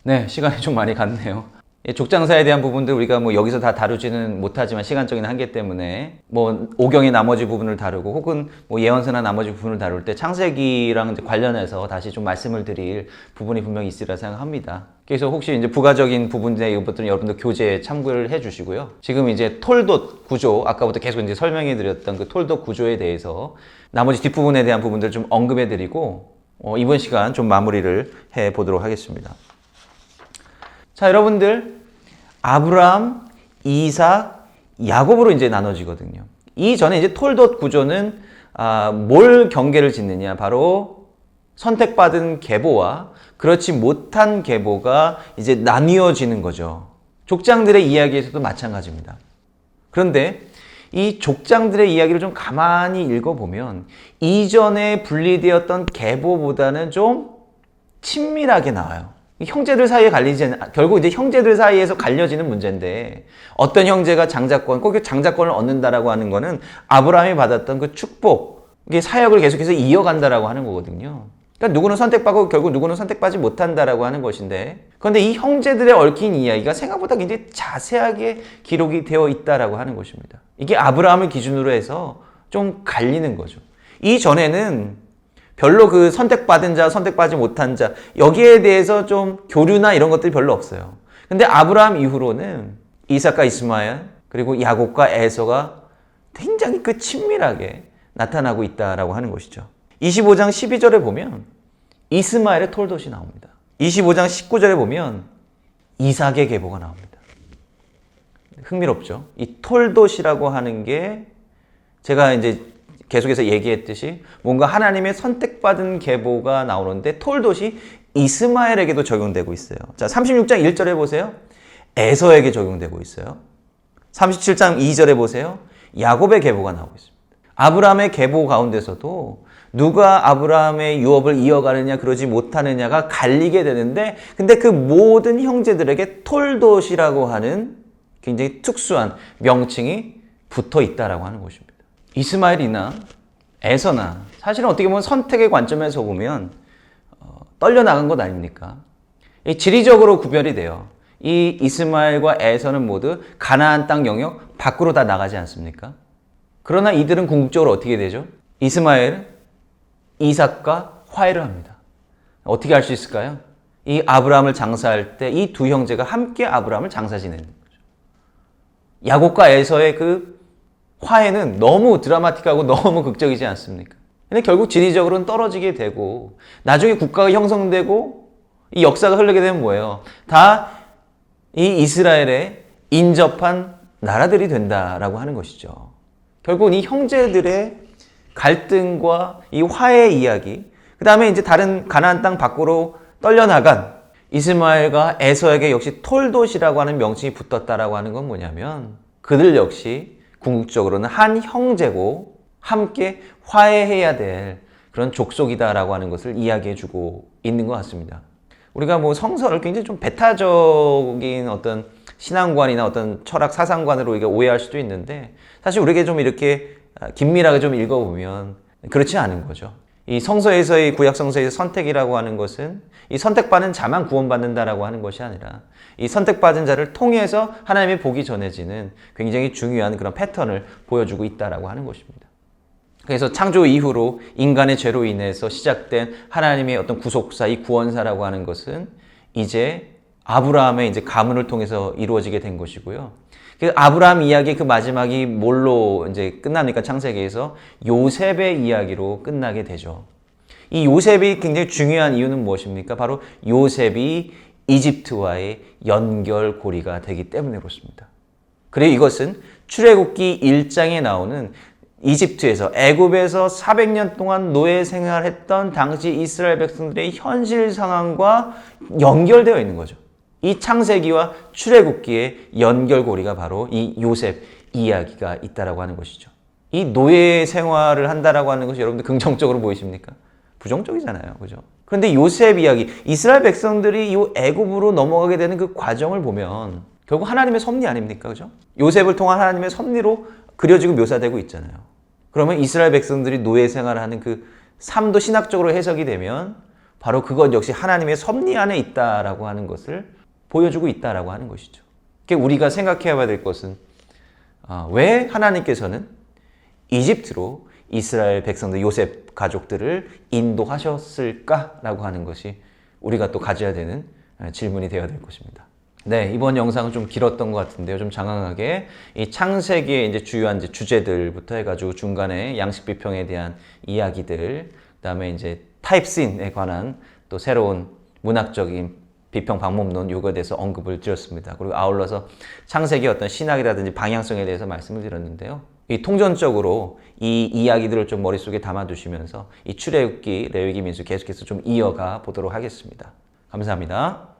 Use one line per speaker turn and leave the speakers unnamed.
네, 시간이 좀 많이 갔네요. 족장사에 대한 부분들 우리가 뭐 여기서 다 다루지는 못하지만 시간적인 한계 때문에 뭐 오경의 나머지 부분을 다루고 혹은 뭐 예언서나 나머지 부분을 다룰 때 창세기랑 이제 관련해서 다시 좀 말씀을 드릴 부분이 분명히 있으리라 생각합니다. 그래서 혹시 이제 부가적인 부분에 이것들은 여러분들 교재에 참고를 해 주시고요. 지금 이제 톨돛 구조, 아까부터 계속 이제 설명해 드렸던 그 톨돛 구조에 대해서 나머지 뒷부분에 대한 부분들을 좀 언급해 드리고 이번 시간 좀 마무리를 해 보도록 하겠습니다. 자, 여러분들 아브라함, 이삭, 야곱으로 이제 나눠지거든요. 이전에 이제 톨돛 구조는 뭘 경계를 짓느냐, 바로 선택받은 계보와 그렇지 못한 계보가 이제 나뉘어지는 거죠. 족장들의 이야기에서도 마찬가지입니다. 그런데 이 족장들의 이야기를 좀 가만히 읽어보면 이전에 분리되었던 계보보다는 좀 친밀하게 나와요. 형제들 사이에 결국 이제 형제들 사이에서 갈려지는 문제인데, 어떤 형제가 장자권, 꼭 장자권을 얻는다라고 하는 거는 아브라함이 받았던 그 축복, 이게 사역을 계속해서 이어간다라고 하는 거거든요. 그러니까 누구는 선택받고 결국 누구는 선택받지 못한다라고 하는 것인데, 그런데 이 형제들의 얽힌 이야기가 생각보다 굉장히 자세하게 기록이 되어 있다라고 하는 것입니다. 이게 아브라함을 기준으로 해서 좀 갈리는 거죠. 이전에는 별로 그 선택받은 자, 선택받지 못한 자, 여기에 대해서 좀 교류나 이런 것들이 별로 없어요. 근데 아브라함 이후로는 이삭과 이스마엘, 그리고 야곱과 에서가 굉장히 그 친밀하게 나타나고 있다라고 하는 것이죠. 25장 12절에 보면 이스마엘의 톨돛이 나옵니다. 25장 19절에 보면 이삭의 계보가 나옵니다. 흥미롭죠? 이 톨돛이라고 하는 게 제가 이제 계속해서 얘기했듯이 뭔가 하나님의 선택받은 계보가 나오는데 톨돛이 이스마엘에게도 적용되고 있어요. 자, 36장 1절에 보세요. 에서에게 적용되고 있어요. 37장 2절에 보세요. 야곱의 계보가 나오고 있습니다. 아브라함의 계보 가운데서도 누가 아브라함의 유업을 이어가느냐 그러지 못하느냐가 갈리게 되는데, 근데 그 모든 형제들에게 톨돛이라고 하는 굉장히 특수한 명칭이 붙어 있다라고 하는 것입니다. 이스마엘이나 에서나 사실은 어떻게 보면 선택의 관점에서 보면 떨려나간 것 아닙니까? 지리적으로 구별이 돼요. 이 이스마엘과 에서는 모두 가나안 땅 영역 밖으로 다 나가지 않습니까? 그러나 이들은 궁극적으로 어떻게 되죠? 이스마엘, 이삭과 화해를 합니다. 어떻게 할 수 있을까요? 이 아브라함을 장사할 때 이 두 형제가 함께 아브라함을 장사 지내는 거죠. 야곱과 에서의 그 화해는 너무 드라마틱하고 너무 극적이지 않습니까? 근데 결국 지리적으로는 떨어지게 되고 나중에 국가가 형성되고 이 역사가 흐르게 되면 뭐예요? 다 이 이스라엘의 인접한 나라들이 된다라고 하는 것이죠. 결국은 이 형제들의 갈등과 이 화해 이야기, 그 다음에 이제 다른 가나안 땅 밖으로 떨려나간 이스마엘과 에서에게 역시 톨돛이라고 하는 명칭이 붙었다라고 하는 건 뭐냐면 그들 역시 궁극적으로는 한 형제고 함께 화해해야 될 그런 족속이다라고 하는 것을 이야기해주고 있는 것 같습니다. 우리가 뭐 성서를 굉장히 좀 배타적인 어떤 신앙관이나 어떤 철학 사상관으로 우리가 오해할 수도 있는데, 사실 우리에게 좀 이렇게 긴밀하게 좀 읽어보면 그렇지 않은 거죠. 이 성서에서의 구약 성서의 선택이라고 하는 것은 이 선택받는 자만 구원받는다라고 하는 것이 아니라 이 선택받은 자를 통해서 하나님의 복이 전해지는 굉장히 중요한 그런 패턴을 보여주고 있다라고 하는 것입니다. 그래서 창조 이후로 인간의 죄로 인해서 시작된 하나님의 어떤 구속사, 이 구원사라고 하는 것은 이제 아브라함의 이제 가문을 통해서 이루어지게 된 것이고요. 그 아브라함 이야기 그 마지막이 뭘로 이제 끝납니까? 창세기에서 요셉의 이야기로 끝나게 되죠. 이 요셉이 굉장히 중요한 이유는 무엇입니까? 바로 요셉이 이집트와의 연결고리가 되기 때문에 그렇습니다. 그리고 이것은 출애굽기 1장에 나오는 이집트에서 애굽에서 400년 동안 노예 생활했던 당시 이스라엘 백성들의 현실 상황과 연결되어 있는 거죠. 이 창세기와 출애굽기의 연결고리가 바로 이 요셉 이야기가 있다라고 하는 것이죠. 이 노예 생활을 한다라고 하는 것이 여러분들 긍정적으로 보이십니까? 부정적이잖아요. 그죠? 그런데 요셉 이야기, 이스라엘 백성들이 이 애굽으로 넘어가게 되는 그 과정을 보면 결국 하나님의 섭리 아닙니까? 그죠? 요셉을 통한 하나님의 섭리로 그려지고 묘사되고 있잖아요. 그러면 이스라엘 백성들이 노예 생활을 하는 그 삶도 신학적으로 해석이 되면 바로 그것 역시 하나님의 섭리 안에 있다라고 하는 것을 보여주고 있다라고 하는 것이죠. 우리가 생각해 봐야 될 것은 왜 하나님께서는 이집트로 이스라엘 백성들 요셉 가족들을 인도하셨을까라고 하는 것이 우리가 또 가져야 되는 질문이 되어야 될 것입니다. 네, 이번 영상은 좀 길었던 것 같은데요. 좀 장황하게 이 창세기의 이제 주요한 이제 주제들부터 해가지고 중간에 양식 비평에 대한 이야기들, 그다음에 이제 타입신에 관한 또 새로운 문학적인 비평 방법론 요거에 대해서 언급을 드렸습니다. 그리고 아울러서 창세기 어떤 신학이라든지 방향성에 대해서 말씀을 드렸는데요. 이 통전적으로 이 이야기들을 좀 머릿속에 담아두시면서 이 출애굽기, 레위기, 민수 계속해서 좀 이어가 보도록 하겠습니다. 감사합니다.